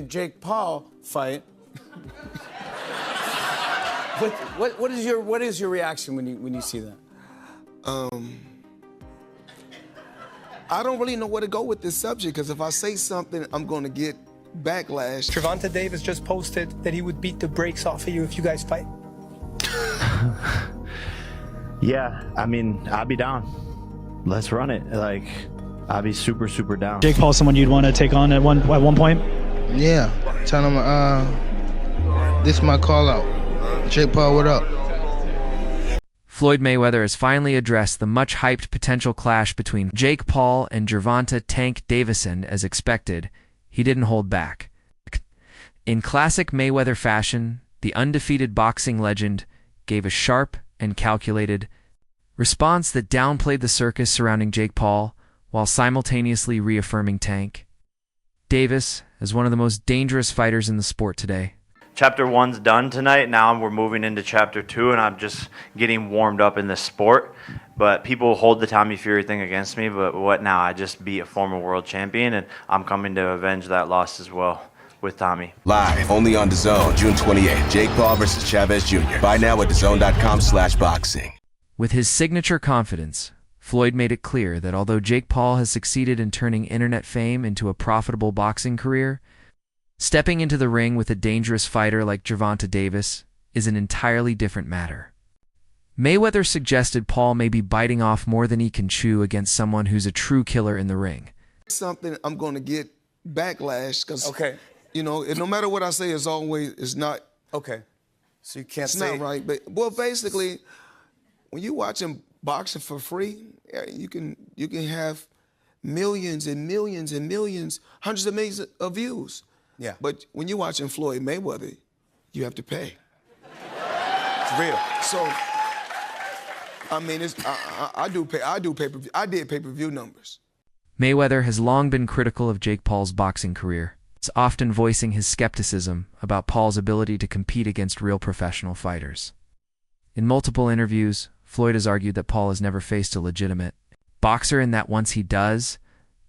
Jake Paul fight. What is your reaction when you see that? I don't really know where to go with this subject because if I say something, I'm going to get backlash. Gervonta Davis just posted that he would beat the brakes off of you if you guys fight. Yeah, I mean, I'll be down. Let's run it. Like, I'll be super, super down. Jake Paul, someone you'd want to take on at one point? Yeah, tell him this is my call out. Jake Paul, what up? Floyd Mayweather has finally addressed the much-hyped potential clash between Jake Paul and Gervonta "Tank" Davison as expected. He didn't hold back. In classic Mayweather fashion, the undefeated boxing legend gave a sharp and calculated response that downplayed the circus surrounding Jake Paul while simultaneously reaffirming Tank Davis as one of the most dangerous fighters in the sport today. Chapter 1's done tonight. Now we're moving into Chapter 2, and I'm just getting warmed up in this sport. But people hold the Tommy Fury thing against me, but what now? I just beat a former world champion, and I'm coming to avenge that loss as well with Tommy. Live, only on DAZN, June 28th. Jake Paul versus Chavez Jr. Buy now at DAZN.com/boxing. With his signature confidence, Floyd made it clear that although Jake Paul has succeeded in turning internet fame into a profitable boxing career, stepping into the ring with a dangerous fighter like Gervonta Davis is an entirely different matter. Mayweather suggested Paul may be biting off more than he can chew against someone who's a true killer in the ring. Something I'm going to get backlash because, Okay. you know, no matter what I say, it's not. Okay. So you can't It's say not right. But well, basically, when you're watching boxing for free, you can have millions and millions and millions, hundreds of millions of views. Yeah. But when you're watching Floyd Mayweather, you have to pay. It's real. So, I mean, I do pay-per-view. I did pay-per-view numbers. Mayweather has long been critical of Jake Paul's boxing career. It's often voicing his skepticism about Paul's ability to compete against real professional fighters. In multiple interviews, Floyd has argued that Paul has never faced a legitimate boxer and that once he does,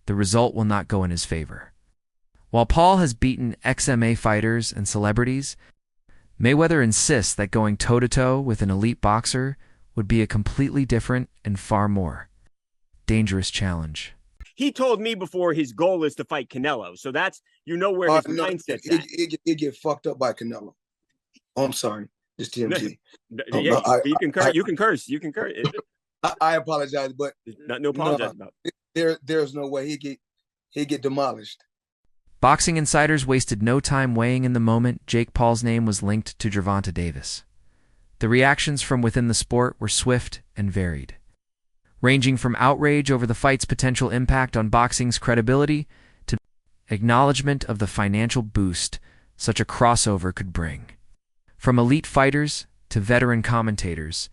the result will not go in his favor. While Paul has beaten XMA fighters and celebrities, Mayweather insists that going toe-to-toe with an elite boxer would be a completely different and far more dangerous challenge. He told me before his goal is to fight Canelo, so that's, you know, where his mindset's at. It get fucked up by Canelo. Oh, I'm sorry. It's TMT. Yeah, you can curse. You can curse. You can curse. I apologize, but No apologize about it. There's no way he get demolished. Boxing insiders wasted no time weighing in the moment Jake Paul's name was linked to Gervonta Davis. The reactions from within the sport were swift and varied, ranging from outrage over the fight's potential impact on boxing's credibility to acknowledgement of the financial boost such a crossover could bring. From elite fighters to veteran commentators,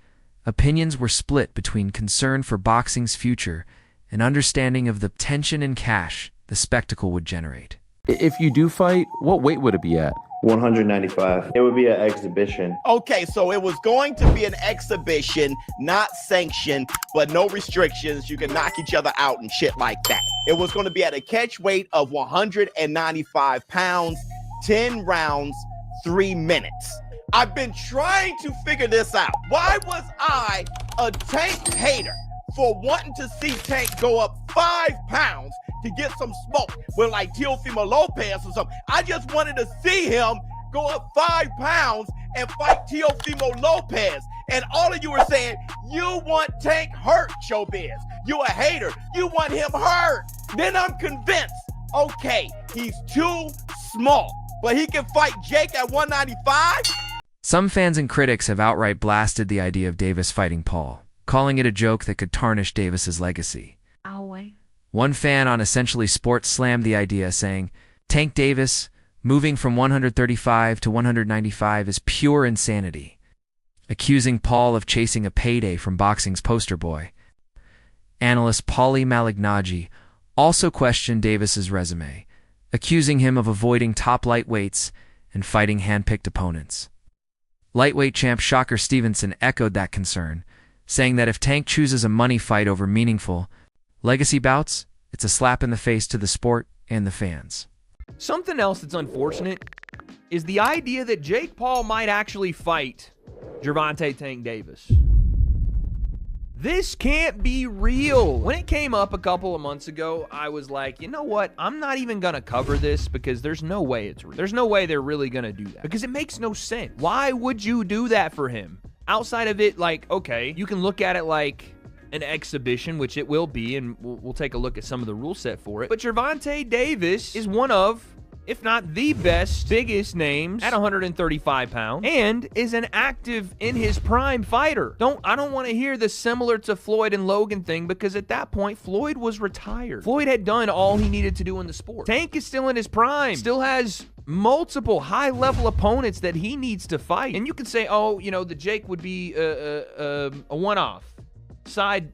opinions were split between concern for boxing's future and understanding of the tension and cash the spectacle would generate. If you do fight, what weight would it be at? 195. It would be an exhibition. Okay, so it was going to be an exhibition, not sanctioned, but no restrictions. You can knock each other out and shit like that. It was going to be at a catch weight of 195 pounds, 10 rounds, 3 minutes. I've been trying to figure this out. Why was I a Tank hater for wanting to see Tank go up 5 pounds to get some smoke with like Teofimo Lopez or something? I just wanted to see him go up 5 pounds and fight Teofimo Lopez. And all of you are saying, you want Tank hurt, Showbiz. You a hater. You want him hurt. Then I'm convinced, okay, he's too small, but he can fight Jake at 195? Some fans and critics have outright blasted the idea of Davis fighting Paul, calling it a joke that could tarnish Davis's legacy. One fan on Essentially Sports slammed the idea, saying, Tank Davis moving from 135 to 195 is pure insanity, accusing Paul of chasing a payday from boxing's poster boy. Analyst Paulie Malignaggi also questioned Davis's resume, accusing him of avoiding top lightweights and fighting hand-picked opponents. Lightweight champ Shocker Stevenson echoed that concern, saying that if Tank chooses a money fight over meaningful legacy bouts, it's a slap in the face to the sport and the fans. Something else that's unfortunate is the idea that Jake Paul might actually fight Gervonta Tank Davis. This can't be real. When it came up a couple of months ago, I was like, you know what? I'm not even going to cover this because there's no way it's real. There's no way they're really going to do that because it makes no sense. Why would you do that for him? Outside of it, like, okay, you can look at it like an exhibition, which it will be, and we'll take a look at some of the rule set for it. But Gervonta Davis is one of, if not the best, biggest names at 135 pounds and is an active in his prime fighter. I don't want to hear the similar to Floyd and Logan thing because at that point, Floyd was retired. Floyd had done all he needed to do in the sport. Tank is still in his prime, still has multiple high-level opponents that he needs to fight. And you can say, oh, you know, the Jake would be a one-off. Side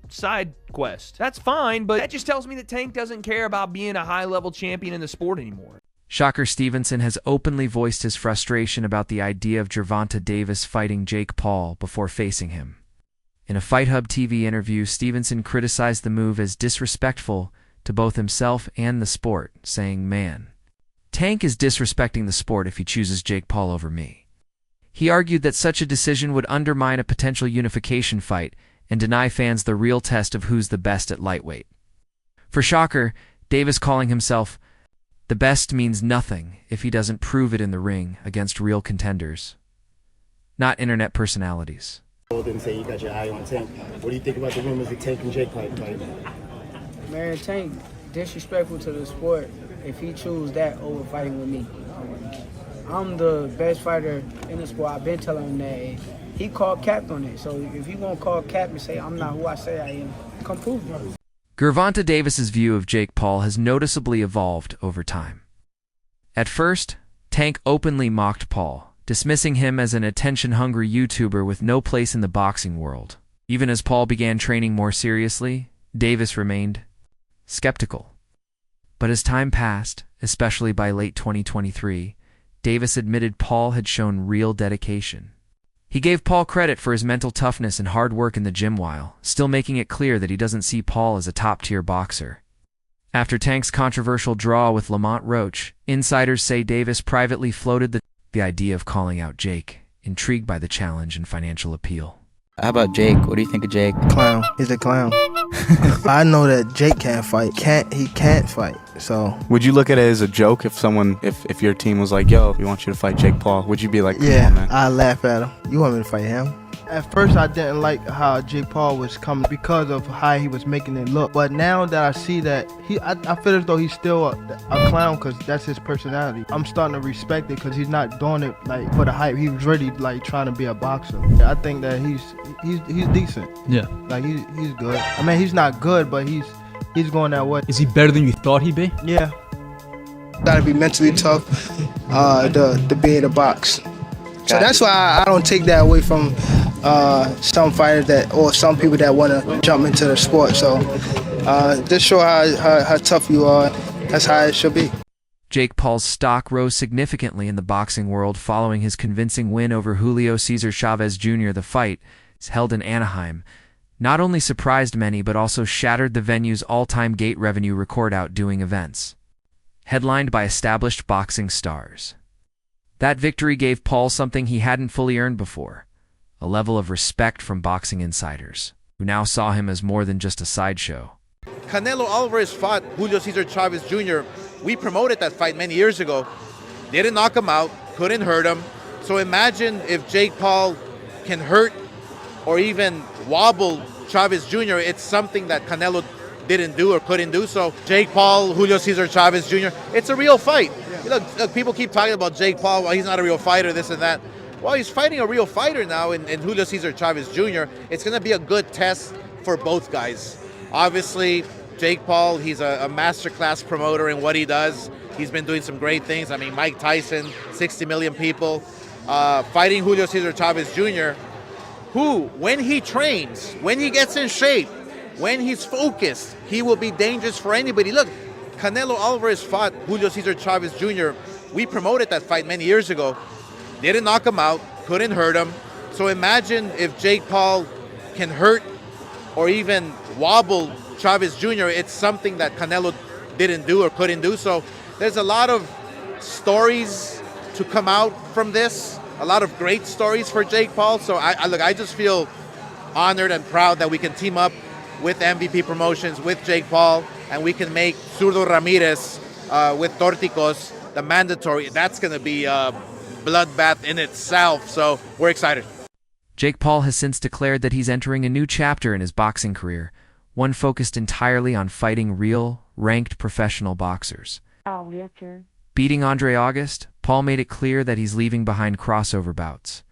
quest. That's fine, but that just tells me that Tank doesn't care about being a high-level champion in the sport anymore. Shocker Stevenson has openly voiced his frustration about the idea of Gervonta Davis fighting Jake Paul before facing him. In a Fight Hub TV interview, Stevenson criticized the move as disrespectful to both himself and the sport, saying, "Man, Tank is disrespecting the sport if he chooses Jake Paul over me." He argued that such a decision would undermine a potential unification fight and deny fans the real test of who's the best at lightweight. For Shocker, Davis calling himself the best means nothing if he doesn't prove it in the ring against real contenders, not internet personalities. Didn't say you got your eye on Tank. What do you think about the rumors of Tank and Jake fight? Man, Tank disrespectful to the sport if he choose that over fighting with me. I'm the best fighter in the sport. I've been telling him that. He called cap on it. So if you gonna call cap and say I'm not who I say I am, come prove it. Gervonta Davis's view of Jake Paul has noticeably evolved over time. At first, Tank openly mocked Paul, dismissing him as an attention-hungry YouTuber with no place in the boxing world. Even as Paul began training more seriously, Davis remained skeptical. But as time passed, especially by late 2023, Davis admitted Paul had shown real dedication. He gave Paul credit for his mental toughness and hard work in the gym while still making it clear that he doesn't see Paul as a top-tier boxer. After Tank's controversial draw with Lamont Roach, insiders say Davis privately floated the idea of calling out Jake, intrigued by the challenge and financial appeal. How about Jake? What do you think of Jake? Clown. He's a clown. I know that Jake can't fight. He can't fight. So Would you look at it as a joke if your team was like, yo, we want you to fight Jake Paul? Would you be like, come on, man? I laugh at him. You want me to fight him? At first, I didn't like how Jake Paul was coming because of how he was making it look. But now that I see that, I feel as though he's still a clown because that's his personality. I'm starting to respect it because he's not doing it like for the hype. He was really like trying to be a boxer. I think that he's decent. Yeah. Like he's good. I mean, he's not good, but he's going that way. Is he better than you thought he'd be? Yeah. Gotta be mentally tough to be in a box. So that's why I don't take that away from some fighters or some people that want to jump into the sport. So just show how tough you are. That's how it should be. Jake Paul's stock rose significantly in the boxing world following his convincing win over Julio Cesar Chavez Jr. The fight, held in Anaheim, not only surprised many but also shattered the venue's all-time gate revenue record outdoing events, headlined by established boxing stars. That victory gave Paul something he hadn't fully earned before, a level of respect from boxing insiders, who now saw him as more than just a sideshow. Canelo Alvarez fought Julio Cesar Chavez Jr. We promoted that fight many years ago. Didn't knock him out, couldn't hurt him. So imagine if Jake Paul can hurt or even wobble Chavez Jr. It's something that Canelo didn't do or couldn't do. So Jake Paul, Julio Cesar Chavez Jr., it's a real fight. Yeah. Look, people keep talking about Jake Paul, well, he's not a real fighter, this and that. Well, he's fighting a real fighter now in Julio Cesar Chavez Jr. It's going to be a good test for both guys. Obviously, Jake Paul, he's a masterclass promoter in what he does. He's been doing some great things. I mean, Mike Tyson, 60 million people. Fighting Julio Cesar Chavez Jr., who, when he trains, when he gets in shape, when he's focused, he will be dangerous for anybody. Look, Canelo Alvarez fought Julio Cesar Chavez Jr. We promoted that fight many years ago. Didn't knock him out, couldn't hurt him. So imagine if Jake Paul can hurt or even wobble Chavez Jr. It's something that Canelo didn't do or couldn't do. So there's a lot of stories to come out from this, a lot of great stories for Jake Paul. So I just feel honored and proud that we can team up with MVP Promotions, with Jake Paul, and we can make Zurdo Ramirez with Torticos the mandatory. That's going to be a bloodbath in itself. So we're excited. Jake Paul has since declared that he's entering a new chapter in his boxing career, one focused entirely on fighting real, ranked professional boxers. Beating Andre August, Paul made it clear that he's leaving behind crossover bouts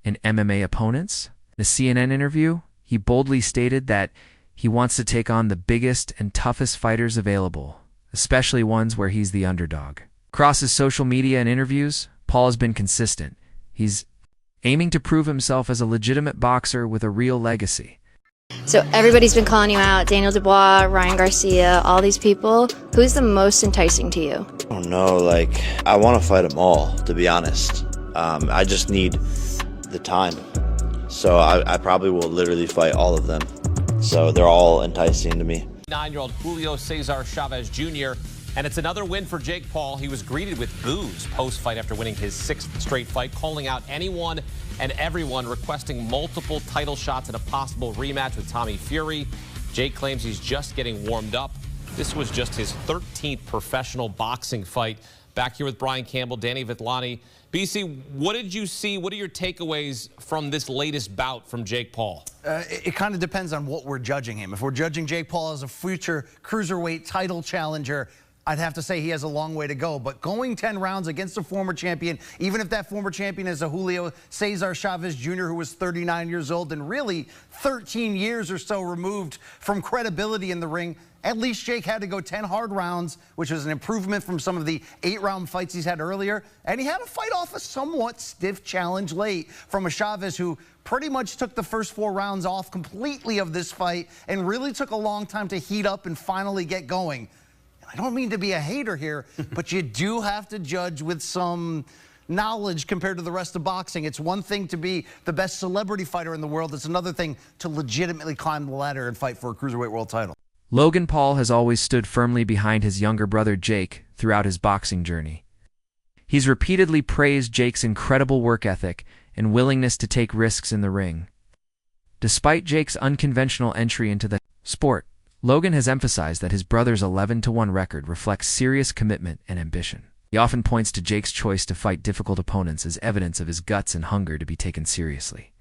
and MMA opponents. In a CNN interview, he boldly stated that he wants to take on the biggest and toughest fighters available, especially ones where he's the underdog. Across his social media and interviews, Paul has been consistent. He's aiming to prove himself as a legitimate boxer with a real legacy. So everybody's been calling you out, Daniel Dubois, Ryan Garcia, all these people. Who's the most enticing to you? Oh no, like, I want to fight them all, to be honest. I just need the time. So I probably will literally fight all of them. So they're all enticing to me. 9-year-old Julio Cesar Chavez Jr. And it's another win for Jake Paul. He was greeted with boos post-fight after winning his 6th straight fight, calling out anyone and everyone requesting multiple title shots in a possible rematch with Tommy Fury. Jake claims he's just getting warmed up. This was just his 13th professional boxing fight. Back here with Brian Campbell, Danny Vitlani. BC, what did you see? What are your takeaways from this latest bout from Jake Paul? It kind of depends on what we're judging him. If we're judging Jake Paul as a future cruiserweight title challenger, I'd have to say he has a long way to go. But going 10 rounds against a former champion, even if that former champion is a Julio Cesar Chavez Jr., who was 39 years old and really 13 years or so removed from credibility in the ring, at least Jake had to go 10 hard rounds, which was an improvement from some of the 8-round fights he's had earlier. And he had to fight off a somewhat stiff challenge late from a Chavez who pretty much took the first 4 rounds off completely of this fight and really took a long time to heat up and finally get going. I don't mean to be a hater here, but you do have to judge with some knowledge compared to the rest of boxing. It's one thing to be the best celebrity fighter in the world. It's another thing to legitimately climb the ladder and fight for a cruiserweight world title. Logan Paul has always stood firmly behind his younger brother Jake throughout his boxing journey. He's repeatedly praised Jake's incredible work ethic and willingness to take risks in the ring. Despite Jake's unconventional entry into the sport, Logan has emphasized that his brother's 11-1 record reflects serious commitment and ambition. He often points to Jake's choice to fight difficult opponents as evidence of his guts and hunger to be taken seriously.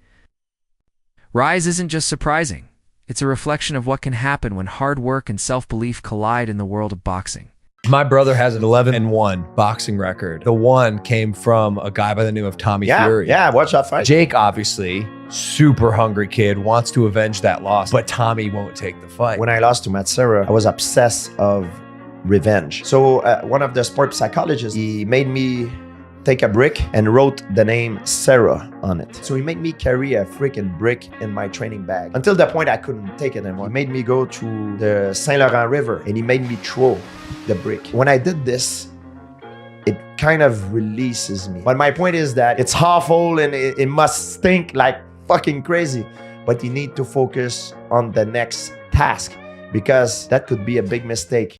Rise isn't just surprising. It's a reflection of what can happen when hard work and self-belief collide in the world of boxing. My brother has an 11-1 boxing record. The one came from a guy by the name of Tommy Fury. Yeah, watch that fight. Jake, obviously, super hungry kid, wants to avenge that loss, but Tommy won't take the fight. When I lost to Matt Serra, I was obsessed of revenge. So one of the sport psychologists, he made me take a brick and wrote the name Serra on it. So he made me carry a freaking brick in my training bag. Until the point I couldn't take it anymore. He made me go to the Saint Laurent River and he made me throw the brick. When I did this, it kind of releases me. But my point is that it's awful and it must stink like fucking crazy, but you need to focus on the next task because that could be a big mistake.